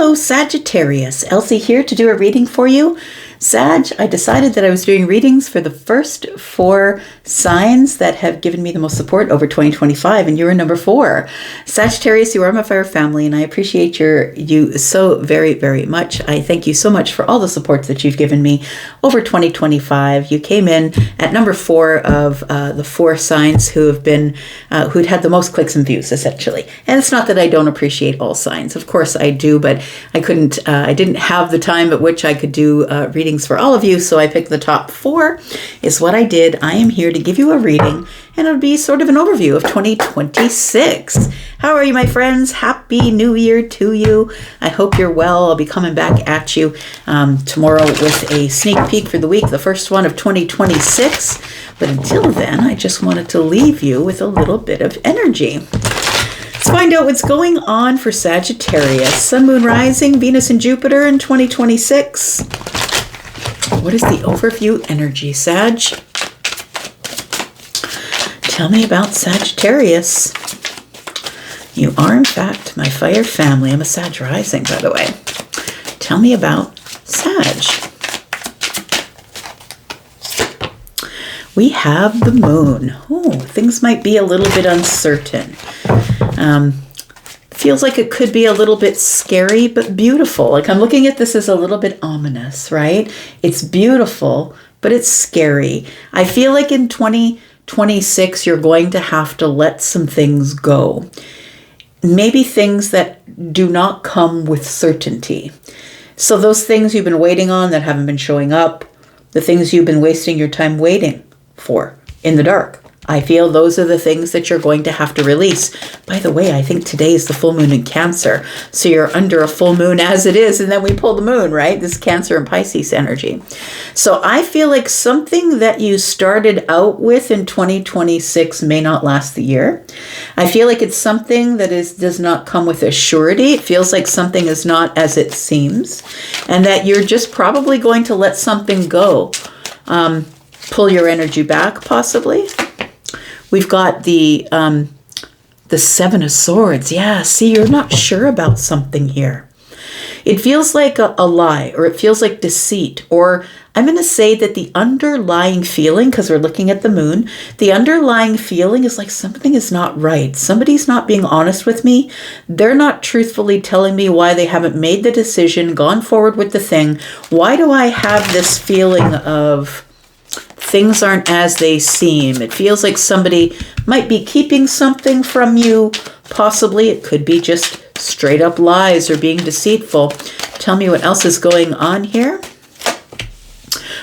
Hello, Sagittarius. Elsie here to do a reading for you. Sag, I decided that I was doing readings for the first 4 signs that have given me the most support over 2025, and you're number 4. Sagittarius, you are my fire family, and I appreciate you so very, very much. I thank you so much for all the support that you've given me over 2025. You came in at number 4 of the 4 signs who'd had the most clicks and views, essentially. And it's not that I don't appreciate all signs. Of course I do, but I didn't have the time at which I could do readings for all of you, so I picked the top 4 is what I did. I am here to give you a reading, and it'll be sort of an overview of 2026. How are you, my friends? Happy New Year to you. I hope you're well. I'll be coming back at you tomorrow with a sneak peek for the week, the first one of 2026. But until then, I just wanted to leave you with a little bit of energy. Let's find out what's going on for Sagittarius. Sun, Moon, Rising, Venus, and Jupiter in 2026. What is the overview energy, Sag? Tell me about Sagittarius. You are, in fact, my fire family. I'm a Sag rising, by the way. Tell me about Sag. We have the moon. Oh, things might be a little bit uncertain. Feels like it could be a little bit scary, but beautiful. Like I'm looking at this as a little bit ominous, right? It's beautiful, but it's scary. I feel like in 2026, you're going to have to let some things go. Maybe things that do not come with certainty. So those things you've been waiting on that haven't been showing up, the things you've been wasting your time waiting for in the dark. I feel those are the things that you're going to have to release. By the way, I think today is the full moon in Cancer. So you're under a full moon as it is, and then we pull the moon, right? This Cancer and Pisces energy. So I feel like something that you started out with in 2026 may not last the year. I feel like it's something that does not come with a surety. It feels like something is not as it seems, and that you're just probably going to let something go. Pull your energy back, possibly. We've got the 7 of Swords. Yeah, see, you're not sure about something here. It feels like a lie, or it feels like deceit, or I'm going to say that the underlying feeling, because we're looking at the moon, the underlying feeling is like something is not right. Somebody's not being honest with me. They're not truthfully telling me why they haven't made the decision, gone forward with the thing. Why do I have this feeling of things aren't as they seem? It feels like somebody might be keeping something from you. Possibly it could be just straight up lies or being deceitful. Tell me what else is going on here.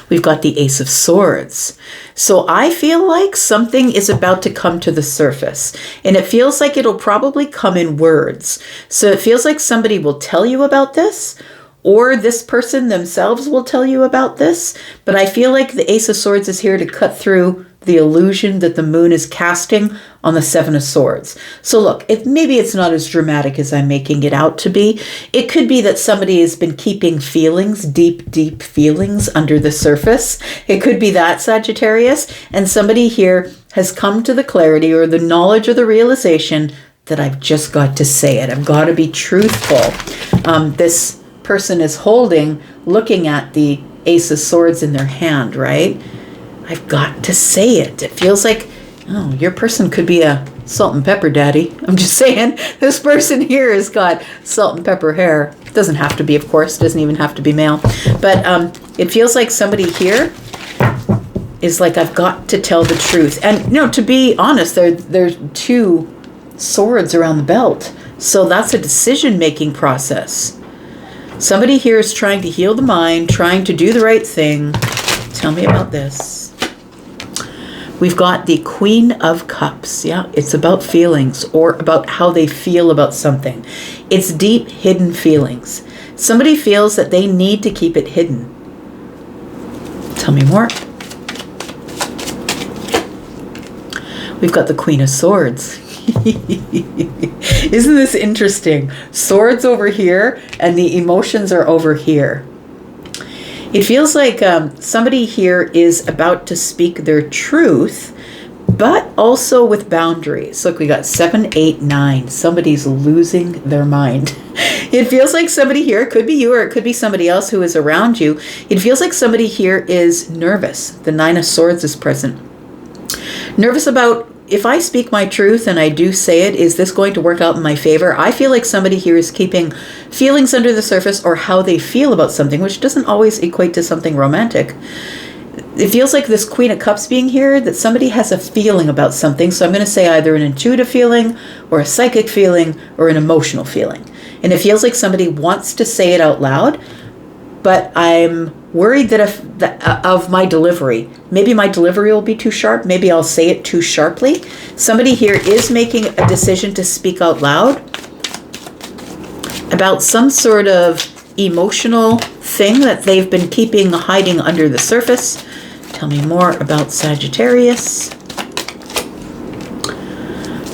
We've got the Ace of Swords. So I feel like something is about to come to the surface, and it feels like it'll probably come in words. So it feels like somebody will tell you about this, or this person themselves will tell you about this. But I feel like the Ace of Swords is here to cut through the illusion that the moon is casting on the 7 of Swords. So look, maybe it's not as dramatic as I'm making it out to be. It could be that somebody has been keeping feelings, deep, deep feelings under the surface. It could be that, Sagittarius. And somebody here has come to the clarity or the knowledge or the realization that I've just got to say it. I've got to be truthful. This person is looking at the Ace of Swords in their hand, right? I've got to say it. It feels like, oh, your person could be a salt and pepper daddy. I'm just saying, this person here has got salt and pepper hair. It doesn't have to be, of course, doesn't even have to be male. But it feels like somebody here is like, I've got to tell the truth. And to be honest, there's 2 swords around the belt. So that's a decision-making process. Somebody here is trying to heal the mind, trying to do the right thing. Tell me about this. We've got the Queen of Cups. Yeah, it's about feelings or about how they feel about something. It's deep, hidden feelings. Somebody feels that they need to keep it hidden. Tell me more. We've got the Queen of Swords. Isn't this interesting? Swords over here and the emotions are over here. It feels like somebody here is about to speak their truth, but also with boundaries. Look, we got 7, 8, 9. Somebody's losing their mind. It feels like somebody here, it could be you or it could be somebody else who is around you. It feels like somebody here is nervous. The 9 of Swords is present. Nervous about, if I speak my truth and I do say it, is this going to work out in my favor? I feel like somebody here is keeping feelings under the surface, or how they feel about something, which doesn't always equate to something romantic. It feels like this Queen of Cups being here, that somebody has a feeling about something. So I'm going to say either an intuitive feeling or a psychic feeling or an emotional feeling. And it feels like somebody wants to say it out loud, but I'm worried of my delivery. Maybe my delivery will be too sharp. Maybe I'll say it too sharply. Somebody here is making a decision to speak out loud about some sort of emotional thing that they've been keeping hiding under the surface. Tell me more about Sagittarius.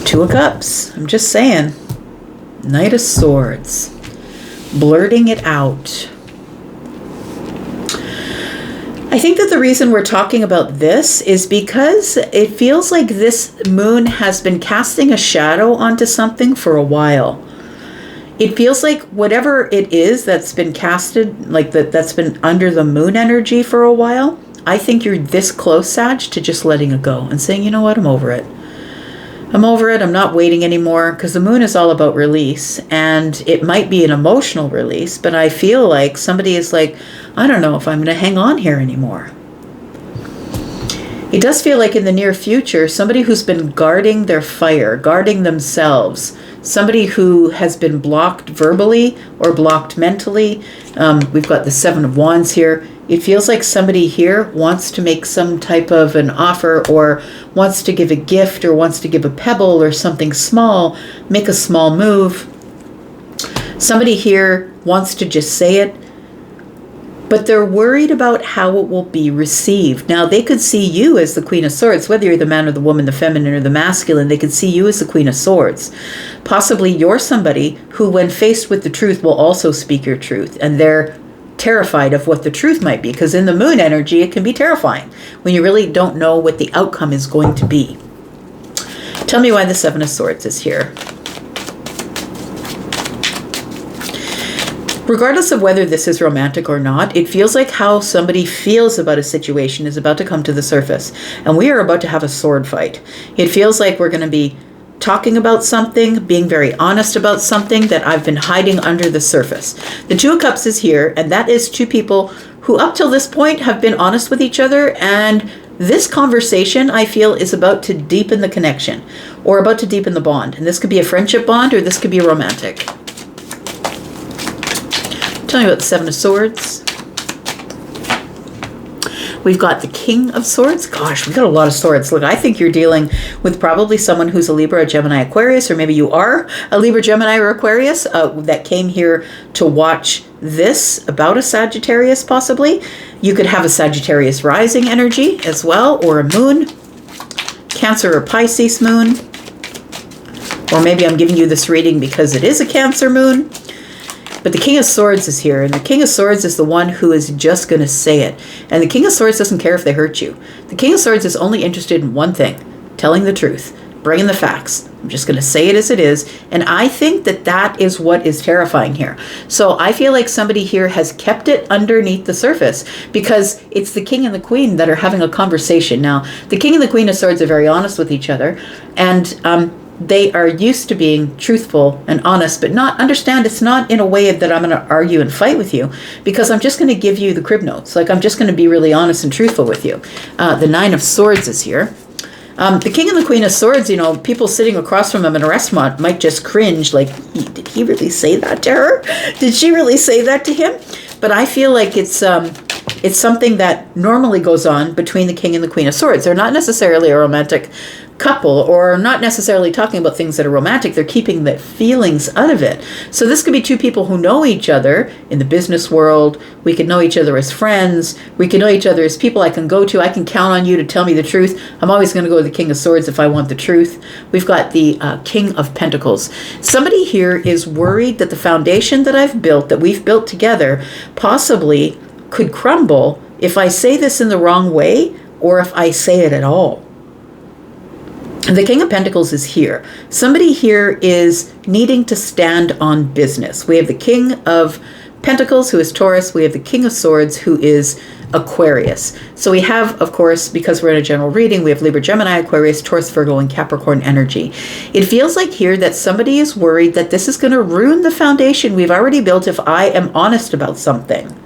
2 of Cups. I'm just saying. Knight of Swords. Blurting it out. I think that the reason we're talking about this is because it feels like this moon has been casting a shadow onto something for a while. It feels like whatever it is that's been casted, like that's been under the moon energy for a while, I think you're this close, Sag, to just letting it go and saying, you know what, I'm over it. I'm over it. I'm not waiting anymore, because the moon is all about release, and it might be an emotional release, but I feel like somebody is like, I don't know if I'm going to hang on here anymore. It does feel like in the near future, somebody who's been guarding their fire, guarding themselves, somebody who has been blocked verbally or blocked mentally. We've got the 7 of Wands here. It feels like somebody here wants to make some type of an offer, or wants to give a gift, or wants to give a pebble or something small, make a small move. Somebody here wants to just say it, but they're worried about how it will be received. Now, they could see you as the Queen of Swords, whether you're the man or the woman, the feminine or the masculine, they could see you as the Queen of Swords. Possibly you're somebody who, when faced with the truth, will also speak your truth, and they're terrified of what the truth might be, because in the moon energy, it can be terrifying when you really don't know what the outcome is going to be. Tell me why the 7 of Swords is here. Regardless of whether this is romantic or not, it feels like how somebody feels about a situation is about to come to the surface. And we are about to have a sword fight. It feels like we're going to be talking about something, being very honest about something that I've been hiding under the surface. The 2 of Cups is here, and that is 2 people who up till this point have been honest with each other, and this conversation, I feel, is about to deepen the connection, or about to deepen the bond. And this could be a friendship bond, or this could be a romantic. Tell me about the 7 of Swords. We've got the King of Swords. Gosh, we've got a lot of swords. Look, I think you're dealing with probably someone who's a Libra, a Gemini, Aquarius, or maybe you are a Libra, Gemini, or Aquarius that came here to watch this about a Sagittarius, possibly. You could have a Sagittarius rising energy as well, or a moon, Cancer or Pisces moon. Or maybe I'm giving you this reading because it is a Cancer moon. But the King of Swords is here, and the King of Swords is the one who is just going to say it. And the King of Swords doesn't care if they hurt you. The King of Swords is only interested in one thing: telling the truth, bringing the facts. I'm just going to say it as it is. And I think that that is what is terrifying here. So I feel like somebody here has kept it underneath the surface, because it's the King and the Queen that are having a conversation. Now, the King and the Queen of Swords are very honest with each other, and they are used to being truthful and honest, but understand it's not in a way that I'm going to argue and fight with you, because I'm just going to give you the crib notes. Like, I'm just going to be really honest and truthful with you. The 9 of Swords is here. The King and the Queen of Swords, people sitting across from him in a restaurant might just cringe, like, did he really say that to her? Did she really say that to him? But I feel like it's something that normally goes on between the King and the Queen of Swords. They're not necessarily a romantic couple, or not necessarily talking about things that are romantic. They're keeping the feelings out of it. So this could be 2 people who know each other in the business world. We could know each other as friends. We could know each other as people I can go to. I can count on you to tell me the truth. I'm always going to go with the King of Swords if I want the truth. We've got the King of Pentacles. Somebody here is worried that the foundation that I've built, that we've built together, possibly could crumble if I say this in the wrong way, or if I say it at all. The King of Pentacles is here. Somebody here is needing to stand on business. We have the King of Pentacles, who is Taurus. We have the King of Swords, who is Aquarius. So we have, of course, because we're in a general reading, we have Libra, Gemini, Aquarius, Taurus, Virgo, and Capricorn energy. It feels like here that somebody is worried that this is going to ruin the foundation we've already built if I am honest about something.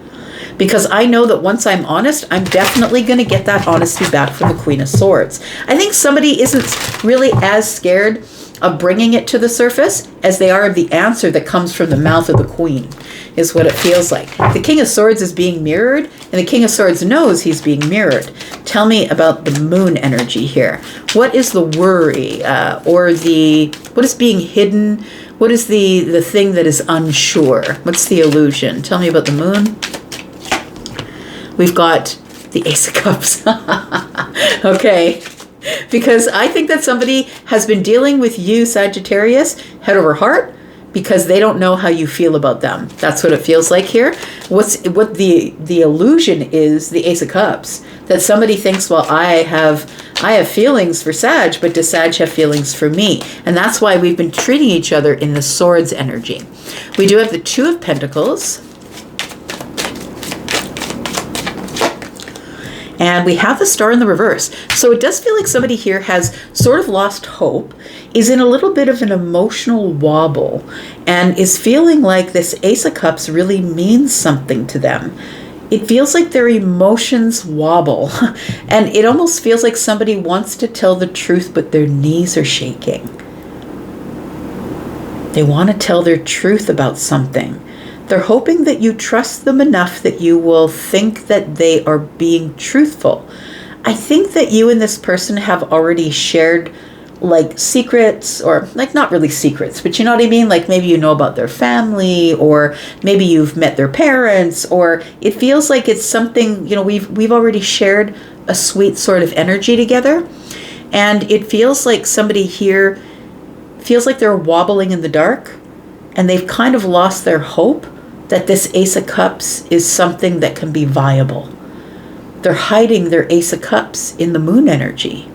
Because I know that once I'm honest, I'm definitely going to get that honesty back from the Queen of Swords. I think somebody isn't really as scared of bringing it to the surface as they are of the answer that comes from the mouth of the Queen, is what it feels like. The King of Swords is being mirrored, and the King of Swords knows he's being mirrored. Tell me about the moon energy here. What is the worry, what is being hidden? What is the thing that is unsure? What's the illusion? Tell me about the moon. We've got the Ace of Cups. Okay. Because I think that somebody has been dealing with you, Sagittarius, head over heart, because they don't know how you feel about them. That's what it feels like here. What the illusion is, the Ace of Cups, that somebody thinks, well, I have feelings for Sag, but does Sag have feelings for me? And that's why we've been treating each other in the Swords energy. We do have the Two of Pentacles. And we have the Star in the reverse. So it does feel like somebody here has sort of lost hope, is in a little bit of an emotional wobble, and is feeling like this Ace of Cups really means something to them. It feels like their emotions wobble. And it almost feels like somebody wants to tell the truth, but their knees are shaking. They want to tell their truth about something. They're hoping that you trust them enough that you will think that they are being truthful. I think that you and this person have already shared like secrets, or like not really secrets, but you know what I mean? Like maybe you know about their family, or maybe you've met their parents, or it feels like it's something, you know, we've already shared a sweet sort of energy together. And it feels like somebody here feels like they're wobbling in the dark, and they've kind of lost their hope that this Ace of Cups is something that can be viable. They're hiding their Ace of Cups in the moon energy.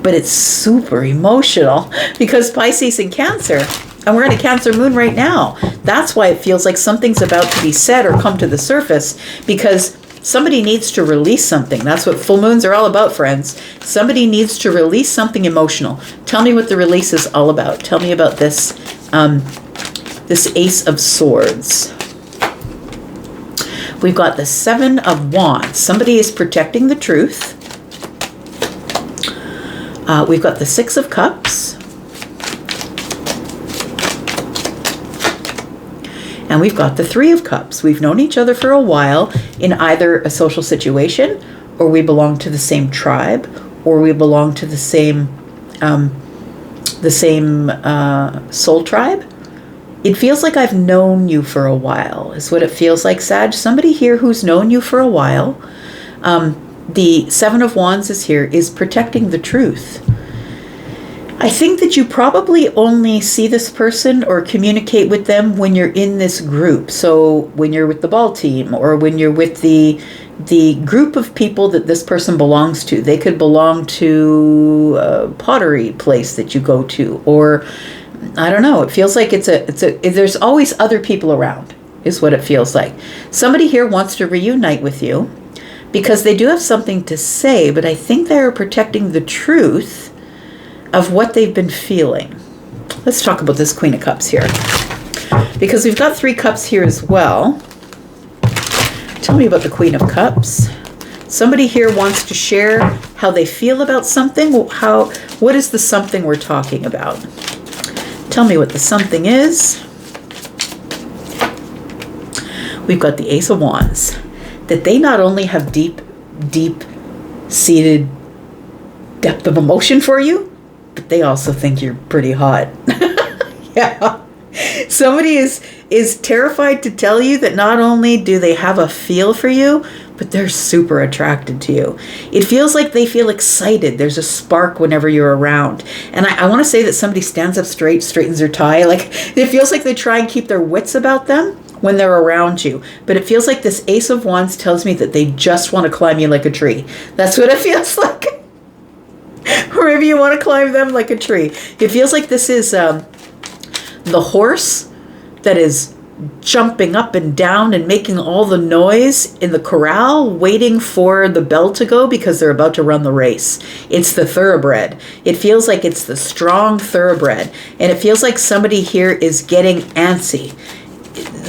But it's super emotional because Pisces and Cancer, and we're in a Cancer moon right now. That's why it feels like something's about to be said or come to the surface, because somebody needs to release something. That's what full moons are all about, friends. Somebody needs to release something emotional. Tell me what the release is all about. Tell me about this, this Ace of Swords. We've got the Seven of Wands. Somebody is protecting the truth. We've got the Six of Cups. And we've got the Three of Cups. We've known each other for a while in either a social situation, or we belong to the same tribe, or we belong to the same soul tribe. It feels like I've known you for a while, is what it feels like, Sag. Somebody here who's known you for a while. The Seven of Wands is here, is protecting the truth. I think that you probably only see this person or communicate with them when you're in this group. So when you're with the ball team, or when you're with the group of people that this person belongs to. They could belong to a pottery place that you go to, or I don't know. It feels like there's always other people around, is what it feels like. Somebody here wants to reunite with you because they do have something to say, but I think they're protecting the truth of what they've been feeling. Let's talk about this Queen of Cups here, because we've got Three Cups here as well. Tell me about the Queen of Cups. Somebody here wants to share how they feel about something. What is the something we're talking about? Tell me what the something is. We've got the Ace of Wands. That they not only have deep-seated depth of emotion for you, but they also think you're pretty hot. Yeah. Somebody is terrified to tell you that not only do they have a feel for you, but they're super attracted to you. It feels like they feel excited. There's a spark whenever you're around. And I want to say that somebody stands up straight, straightens their tie. Like, it feels like they try and keep their wits about them when they're around you. But it feels like this Ace of Wands tells me that they just want to climb you like a tree. That's what it feels like. Or maybe you want to climb them like a tree. It feels like this is the horse that is jumping up and down and making all the noise in the corral, waiting for the bell to go because they're about to run the race. It's the thoroughbred. It feels like it's the strong thoroughbred. And it feels like somebody here is getting antsy.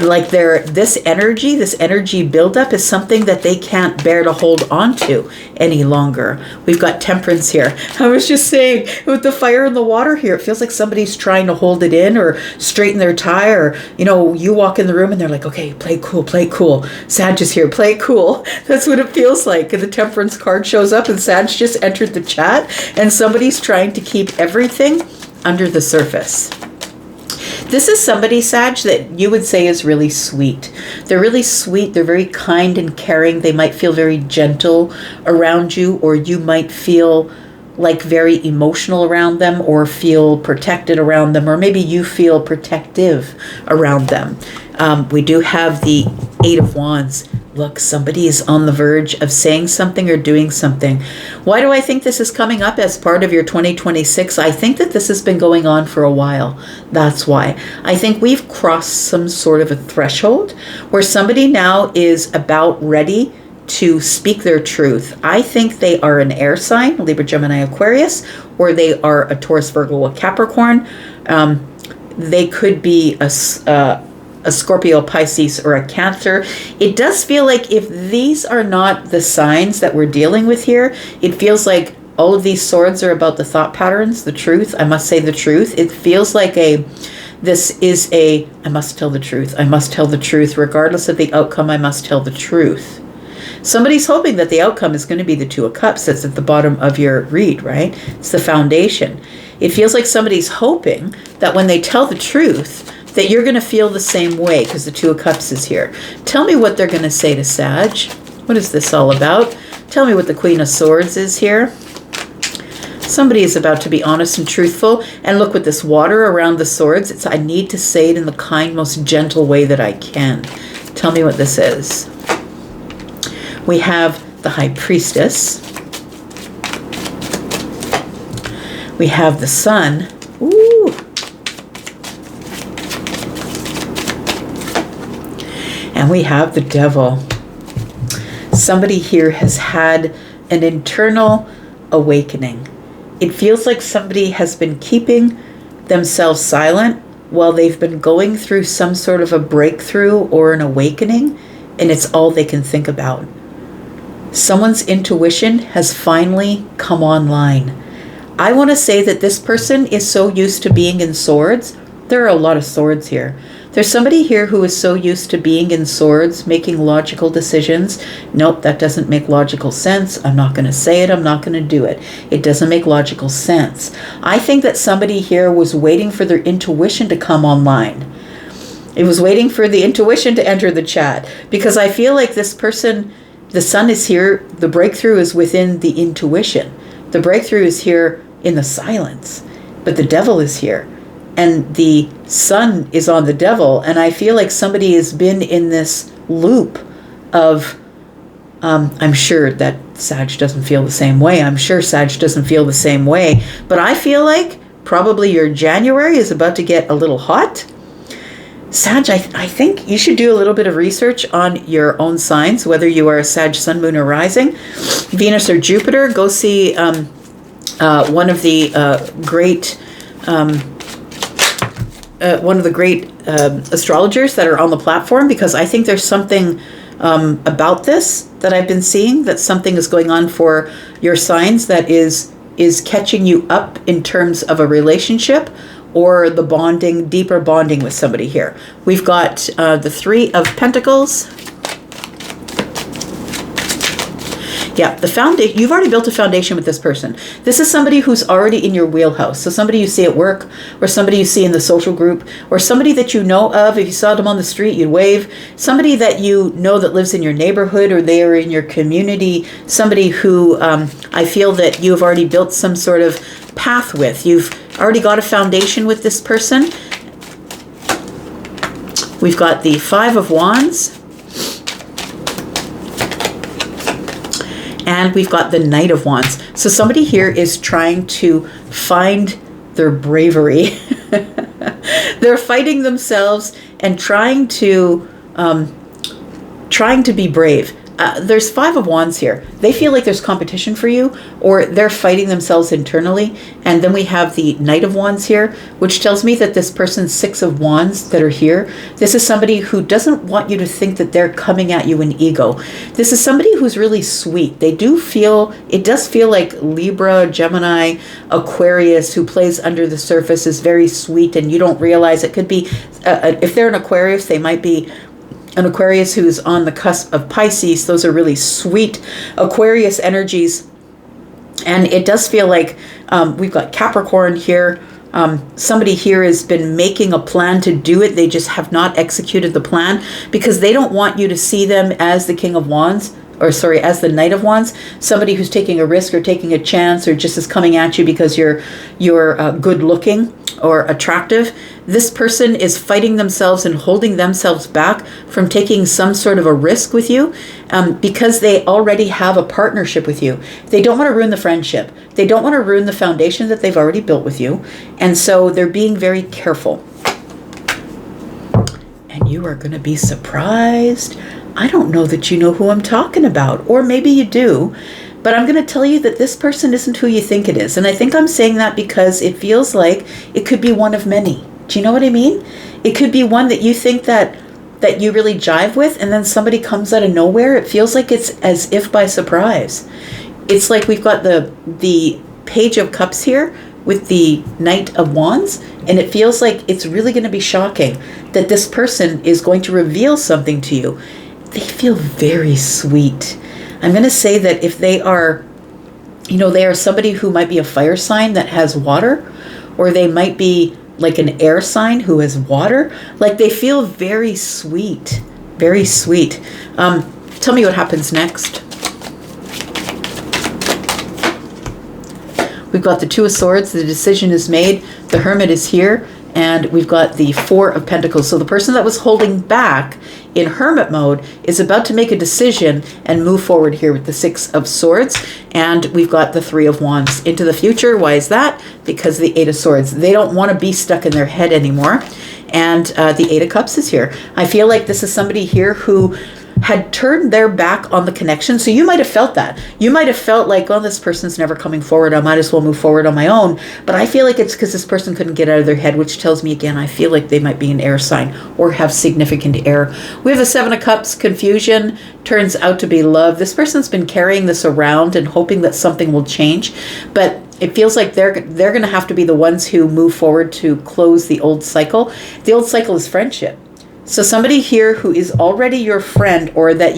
Like this energy buildup is something that they can't bear to hold on to any longer. We've got temperance here. I was just saying, with the fire and the water here, it feels like somebody's trying to hold it in or straighten their tie, or, you walk in the room and they're like, okay, play cool. Sag is here, play cool. That's what it feels like. And the temperance card shows up and Sag just entered the chat and somebody's trying to keep everything under the surface. This is somebody, Sag, that you would say is really sweet. They're really sweet. They're very kind and caring. They might feel very gentle around you, or you might feel like very emotional around them, or feel protected around them, or maybe you feel protective around them. We do have the 8 of Wands. Look, somebody is on the verge of saying something or doing something. Why do I think this is coming up as part of your 2026? I think that this has been going on for a while. That's why. I think we've crossed some sort of a threshold where somebody now is about ready to speak their truth. I think they are an air sign, Libra, Gemini, Aquarius, or they are a Taurus, Virgo, or Capricorn. They could be a Scorpio, Pisces, or a Cancer. It does feel like if these are not the signs that we're dealing with here, it feels like all of these swords are about the thought patterns, the truth. I must say the truth. It feels like I must tell the truth. I must tell the truth. Regardless of the outcome, I must tell the truth. Somebody's hoping that the outcome is going to be the 2 of Cups that's at the bottom of your read, right? It's the foundation. It feels like somebody's hoping that when they tell the truth, that you're going to feel the same way, because the 2 of Cups is here. Tell me what they're going to say to Sag. What is this all about? Tell me what the Queen of Swords is here. Somebody is about to be honest and truthful. And look, with this water around the swords, I need to say it in the kind, most gentle way that I can. Tell me what this is. We have the High Priestess. We have the Sun. Ooh. And we have the Devil. Somebody here has had an internal awakening. It feels like somebody has been keeping themselves silent while they've been going through some sort of a breakthrough or an awakening, and it's all they can think about. Someone's intuition has finally come online. I want to say that this person is so used to being in swords. There are a lot of swords here. There's somebody here who is so used to being in swords, making logical decisions. Nope, that doesn't make logical sense. I'm not going to say it. I'm not going to do it. It doesn't make logical sense. I think that somebody here was waiting for their intuition to come online. It was waiting for the intuition to enter the chat, because I feel like this person, the Sun is here. The breakthrough is within the intuition. The breakthrough is here in the silence, but the Devil is here. And the Sun is on the Devil. And I feel like somebody has been in this loop of, I'm sure that Sag doesn't feel the same way. I'm sure Sag doesn't feel the same way. But I feel like probably your January is about to get a little hot. Sag, I think you should do a little bit of research on your own signs, whether you are a Sag, Sun, Moon, or Rising. Venus or Jupiter, go see one of the great astrologers that are on the platform, because I think there's something about this that I've been seeing, that something is going on for your signs that is catching you up in terms of a relationship or the bonding, deeper bonding with somebody here. We've got the 3 of Pentacles. Yeah, the foundation. You've already built a foundation with this person. This is somebody who's already in your wheelhouse. So somebody you see at work, or somebody you see in the social group, or somebody that you know of. If you saw them on the street, you'd wave. Somebody that you know that lives in your neighborhood, or they are in your community. Somebody who I feel that you have already built some sort of path with. You've already got a foundation with this person. We've got the 5 of Wands. and we've got the Knight of Wands. So somebody here is trying to find their bravery. They're fighting themselves and trying to be brave. There's Five of Wands here. They feel like there's competition for you, or they're fighting themselves internally. And then we have the Knight of Wands here, which tells me that this person's Six of Wands that are here, this is somebody who doesn't want you to think that they're coming at you in ego. This is somebody who's really sweet. It does feel like Libra, Gemini, Aquarius, who plays under the surface, is very sweet, and you don't realize it could be, if they're an Aquarius, they might be an Aquarius who's on the cusp of Pisces. Those are really sweet Aquarius energies. And it does feel like we've got Capricorn here. Somebody here has been making a plan to do it. They just have not executed the plan because they don't want you to see them as the King of Wands, or sorry, as the Knight of Wands, somebody who's taking a risk or taking a chance or just is coming at you because you're good looking or attractive. This person is fighting themselves and holding themselves back from taking some sort of a risk with you because they already have a partnership with you. They don't want to ruin the friendship. They don't want to ruin the foundation that they've already built with you. And so they're being very careful. And you are going to be surprised. I don't know that you know who I'm talking about, or maybe you do. But I'm going to tell you that this person isn't who you think it is. And I think I'm saying that because it feels like it could be one of many. Do you know what I mean? It could be one that you think that you really jive with, and then somebody comes out of nowhere. It feels like it's as if by surprise. It's like we've got the Page of Cups here with the Knight of Wands, and it feels like it's really going to be shocking that this person is going to reveal something to you. They feel very sweet. I'm going to say that if they are, they are somebody who might be a fire sign that has water, or they might be like an air sign who has water. Like they feel very sweet, very sweet. Tell me what happens next. We've got the Two of Swords. The decision is made. The Hermit is here. And we've got the Four of Pentacles. So the person that was holding back in hermit mode is about to make a decision and move forward here with the Six of Swords. And we've got the Three of Wands into the future. Why is that? Because the Eight of Swords. They don't want to be stuck in their head anymore. And the Eight of Cups is here. I feel like this is somebody here who had turned their back on the connection. So you might have felt that. You might have felt like, oh, this person's never coming forward. I might as well move forward on my own. But I feel like it's because this person couldn't get out of their head, which tells me, again, I feel like they might be an air sign or have significant air. We have the Seven of Cups, confusion, turns out to be love. This person's been carrying this around and hoping that something will change. But it feels like they're going to have to be the ones who move forward to close the old cycle. The old cycle is friendship. So somebody here who is already your friend, or that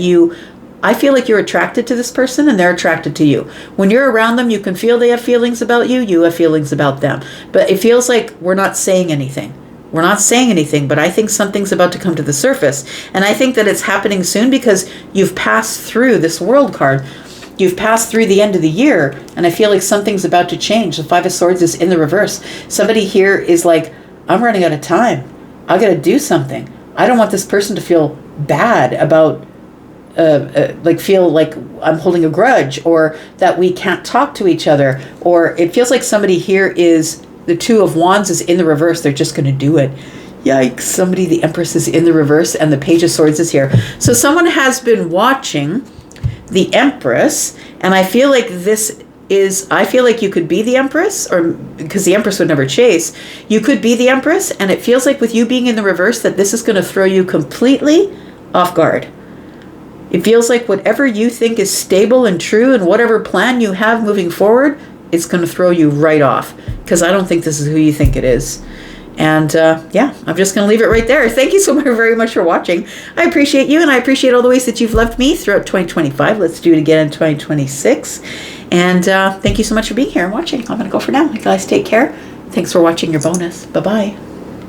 I feel like you're attracted to this person and they're attracted to you. When you're around them, you can feel they have feelings about you. You have feelings about them. But it feels like we're not saying anything. We're not saying anything, but I think something's about to come to the surface. And I think that it's happening soon because you've passed through this World card. You've passed through the end of the year, and I feel like something's about to change. The Five of Swords is in the reverse. Somebody here is like, I'm running out of time. I got to do something. I don't want this person to feel bad about, feel like I'm holding a grudge, or that we can't talk to each other. Or it feels like somebody here is, the Two of Wands is in the reverse. They're just going to do it. Yikes. The Empress is in the reverse, and the Page of Swords is here. So someone has been watching the Empress, and I feel like I feel like you could be the Empress, or because the Empress would never chase, you could be the Empress, and it feels like with you being in the reverse that this is going to throw you completely off guard. It feels like whatever you think is stable and true and whatever plan you have moving forward, it's going to throw you right off, because I don't think this is who you think it is. And I'm just going to leave it right there. Thank you so very much for watching. I appreciate you, and I appreciate all the ways that you've loved me throughout 2025. Let's do it again in 2026. And thank you so much for being here and watching. I'm going to go for now. You guys take care. Thanks for watching your bonus. Bye-bye.